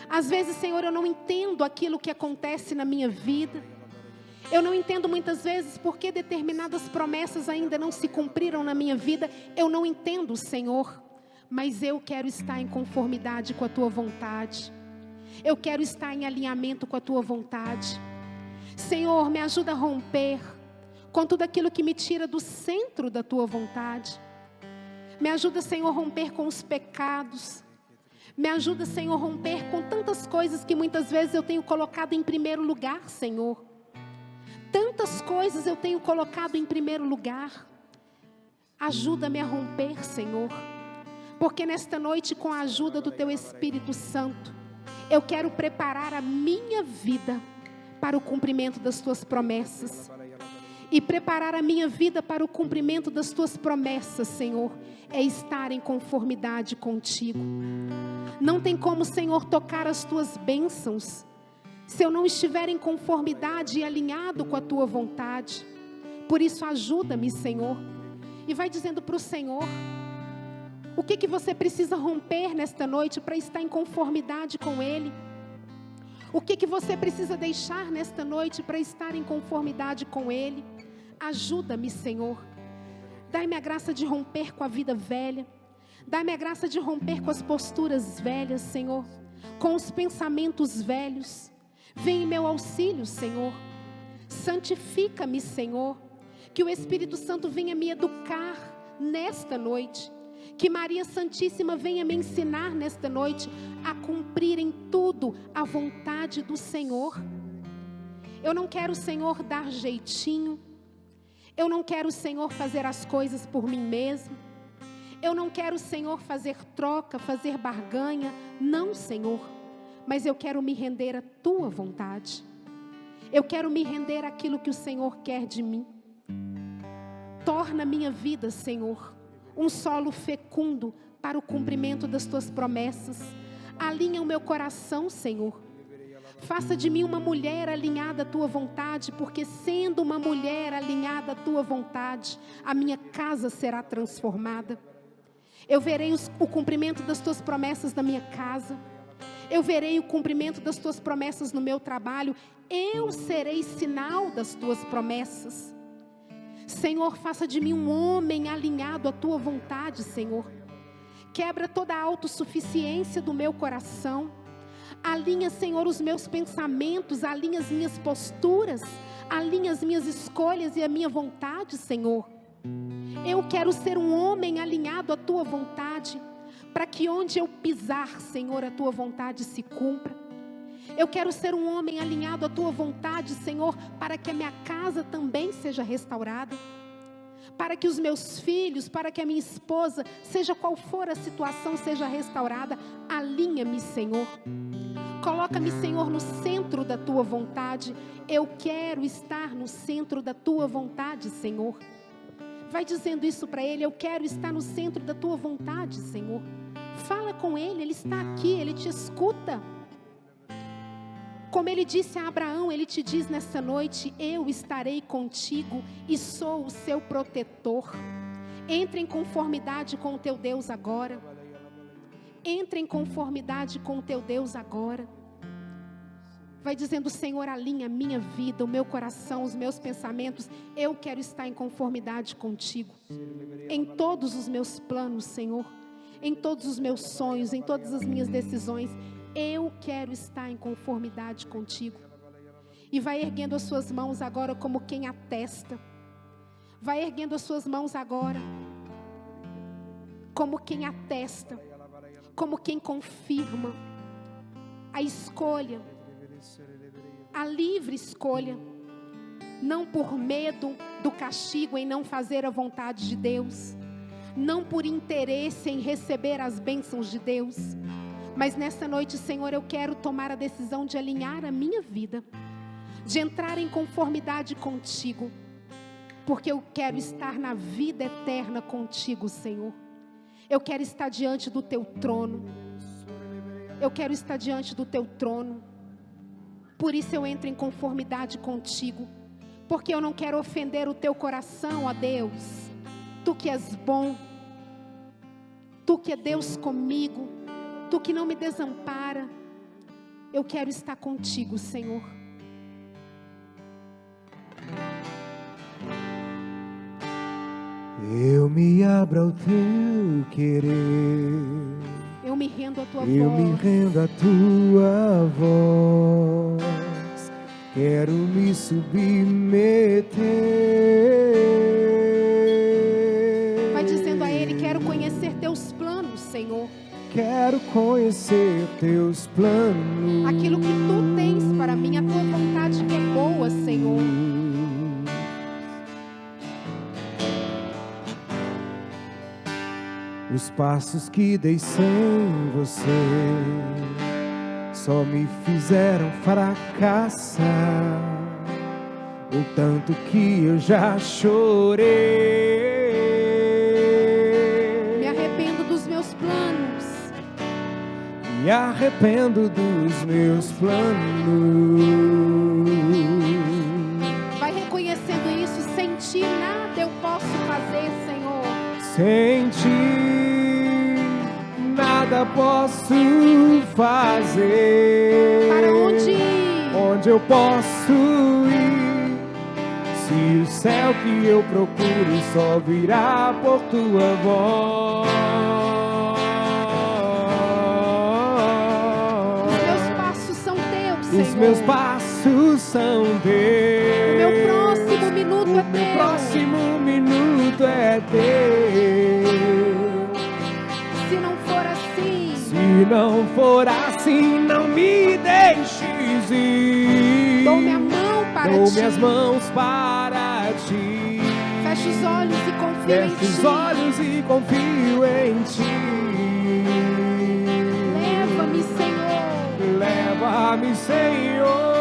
S2: Às vezes, Senhor, eu não entendo aquilo que acontece na minha vida. Eu não entendo muitas vezes por que determinadas promessas ainda não se cumpriram na minha vida. Eu não entendo, Senhor, mas eu quero estar em conformidade com a tua vontade. Eu quero estar em alinhamento com a tua vontade. Senhor, me ajuda a romper com tudo aquilo que me tira do centro da tua vontade. Me ajuda, Senhor, a romper com os pecados. Me ajuda, Senhor, a romper com tantas coisas que muitas vezes eu tenho colocado em primeiro lugar, Senhor. Tantas coisas eu tenho colocado em primeiro lugar. Ajuda-me a romper, Senhor. Porque nesta noite, com a ajuda do teu Espírito Santo, eu quero preparar a minha vida para o cumprimento das tuas promessas. E preparar a minha vida para o cumprimento das tuas promessas, Senhor, é estar em conformidade contigo. Não tem como, Senhor, tocar as tuas bênçãos se eu não estiver em conformidade e alinhado com a tua vontade. Por isso, ajuda-me, Senhor. E vai dizendo para o Senhor, o que você precisa romper nesta noite para estar em conformidade com Ele? O que você precisa deixar nesta noite para estar em conformidade com Ele? Ajuda-me, Senhor. Dai-me a graça de romper com a vida velha. Dai-me a graça de romper com as posturas velhas, Senhor. Com os pensamentos velhos. Vem em meu auxílio, Senhor. Santifica-me, Senhor. Que o Espírito Santo venha me educar nesta noite. Que Maria Santíssima venha me ensinar nesta noite a cumprir em tudo a vontade do Senhor. Eu não quero, Senhor, dar jeitinho. Eu não quero, Senhor, fazer as coisas por mim mesmo. Eu não quero, Senhor, fazer troca, fazer barganha. Não, Senhor. Mas eu quero me render à tua vontade. Eu quero me render àquilo que o Senhor quer de mim. Torna a minha vida, Senhor, um solo fecundo para o cumprimento das tuas promessas. Alinha o meu coração, Senhor. Faça de mim uma mulher alinhada à tua vontade, porque sendo uma mulher alinhada à tua vontade, a minha casa será transformada. Eu verei o cumprimento das tuas promessas na minha casa. Eu verei o cumprimento das tuas promessas no meu trabalho. Eu serei sinal das tuas promessas. Senhor, faça de mim um homem alinhado à tua vontade, Senhor. Quebra toda a autossuficiência do meu coração. Alinha, Senhor, os meus pensamentos, alinha as minhas posturas, alinha as minhas escolhas e a minha vontade, Senhor. Eu quero ser um homem alinhado à tua vontade, para que onde eu pisar, Senhor, a tua vontade se cumpra. Eu quero ser um homem alinhado à tua vontade, Senhor, para que a minha casa também seja restaurada. Para que os meus filhos, para que a minha esposa, seja qual for a situação, seja restaurada. Alinha-me, Senhor. Coloca-me, Senhor, no centro da tua vontade. Eu quero estar no centro da tua vontade, Senhor. Vai dizendo isso para Ele. Eu quero estar no centro da tua vontade, Senhor. Fala com Ele, Ele está aqui, Ele te escuta. Como Ele disse a Abraão, Ele te diz nessa noite: eu estarei contigo e sou o seu protetor. Entre em conformidade com o teu Deus agora. Entre em conformidade com o teu Deus agora. Vai dizendo: Senhor, alinha a minha vida, o meu coração, os meus pensamentos. Eu quero estar em conformidade contigo. Em todos os meus planos, Senhor. Em todos os meus sonhos, em todas as minhas decisões. Eu quero estar em conformidade contigo. E vai erguendo as suas mãos agora como quem atesta. Vai erguendo as suas mãos agora como quem atesta. Como quem confirma a escolha. A livre escolha. Não por medo do castigo em não fazer a vontade de Deus. Não por interesse em receber as bênçãos de Deus. Mas nessa noite, Senhor, eu quero tomar a decisão de alinhar a minha vida, de entrar em conformidade contigo, porque eu quero estar na vida eterna contigo, Senhor. Eu quero estar diante do teu trono. Eu quero estar diante do teu trono. Por isso eu entro em conformidade contigo, porque eu não quero ofender o teu coração, ó Deus. Tu que és bom, tu que é Deus comigo, tu que não me desampara, eu quero estar contigo, Senhor.
S3: Eu me abro ao teu querer.
S2: Eu me rendo à tua voz.
S3: Eu me rendo à tua voz. Quero me submeter.
S2: Vai dizendo a Ele: quero conhecer teus planos, Senhor.
S3: Quero conhecer teus planos.
S2: Aquilo que tu tens para mim, a tua vontade que é boa, Senhor.
S3: Os passos que dei sem você só me fizeram fracassar. O tanto que eu já chorei.
S2: Me arrependo dos meus planos.
S3: Me arrependo dos meus planos.
S2: Vai reconhecendo isso. Sem ti nada eu posso fazer, Senhor.
S3: Sem ti nada posso fazer.
S2: Para onde ir?
S3: Onde eu posso ir? Se o céu que eu procuro só virá por tua voz. Os meus passos são teus.
S2: O meu próximo minuto é
S3: meu
S2: teu.
S3: próximo minuto é teu.
S2: Se não for assim,
S3: se não for assim, não me deixes ir.
S2: dou minha mão para
S3: Dou
S2: ti.
S3: minhas mãos para ti.
S2: Fecho os olhos e confio em
S3: Fecho
S2: ti.
S3: os olhos e confio em ti.
S2: Leva-me, Senhor.
S3: Leva-me, Senhor.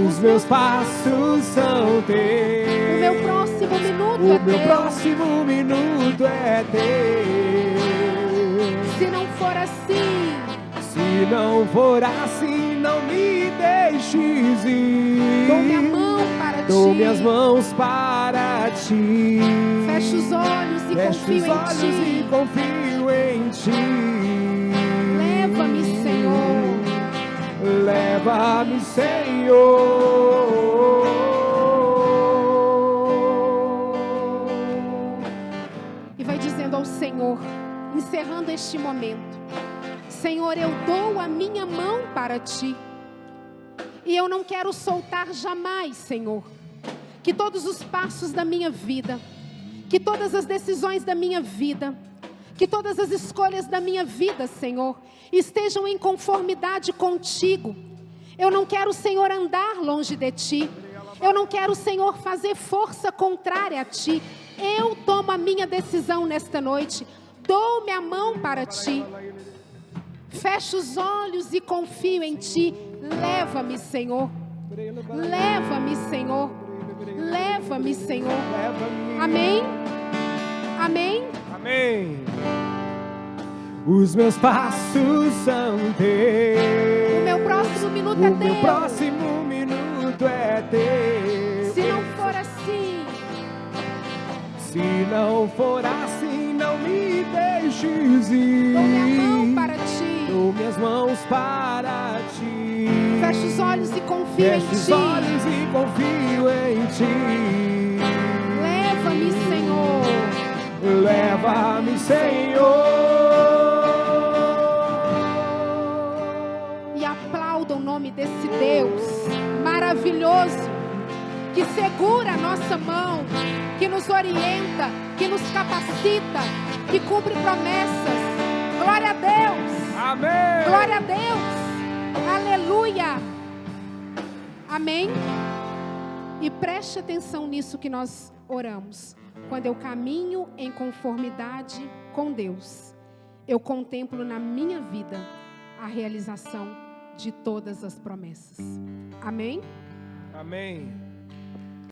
S3: Os meus passos são teus.
S2: O meu próximo minuto
S3: O
S2: é
S3: meu
S2: teu.
S3: próximo minuto é teu.
S2: Se não for assim,
S3: se não for assim, não me deixes ir.
S2: dou minha mão para
S3: Dou
S2: ti.
S3: minhas mãos para ti.
S2: Fecho os olhos e
S3: Fecho
S2: confio
S3: os olhos
S2: em ti.
S3: e confio em ti.
S2: Leva-me, Senhor.
S3: Leva-me, Senhor.
S2: E vai dizendo ao Senhor, encerrando este momento: Senhor, eu dou a minha mão para ti. E eu não quero soltar jamais, Senhor. Que todos os passos da minha vida, que todas as decisões da minha vida, que todas as escolhas da minha vida, Senhor, estejam em conformidade contigo. Eu não quero, Senhor, andar longe de ti. Eu não quero, Senhor, fazer força contrária a ti. Eu tomo a minha decisão nesta noite. Dou minha mão para ti. Fecho os olhos e confio em ti. Leva-me, Senhor. Leva-me, Senhor. Leva-me, Senhor. Amém? Amém?
S3: Amém. Os meus passos são teus.
S2: O meu próximo minuto é
S3: O meu
S2: teu.
S3: próximo minuto é teu.
S2: Se não for assim,
S3: se não for assim, não me deixes ir.
S2: dou minha mão para ti.
S3: Dou minhas mãos para ti.
S2: Fecho os olhos e confio em
S3: Fecho os
S2: ti.
S3: olhos e confio em ti.
S2: Leva-me, Senhor.
S3: Leva-me, Senhor.
S2: E aplauda o nome desse Deus maravilhoso, que segura a nossa mão, que nos orienta, que nos capacita, que cumpre promessas. Glória a Deus.
S3: Amém.
S2: Glória a Deus. Aleluia. Amém. E preste atenção nisso que nós oramos. Quando eu caminho em conformidade com Deus, eu contemplo na minha vida a realização de todas as promessas. Amém?
S3: Amém.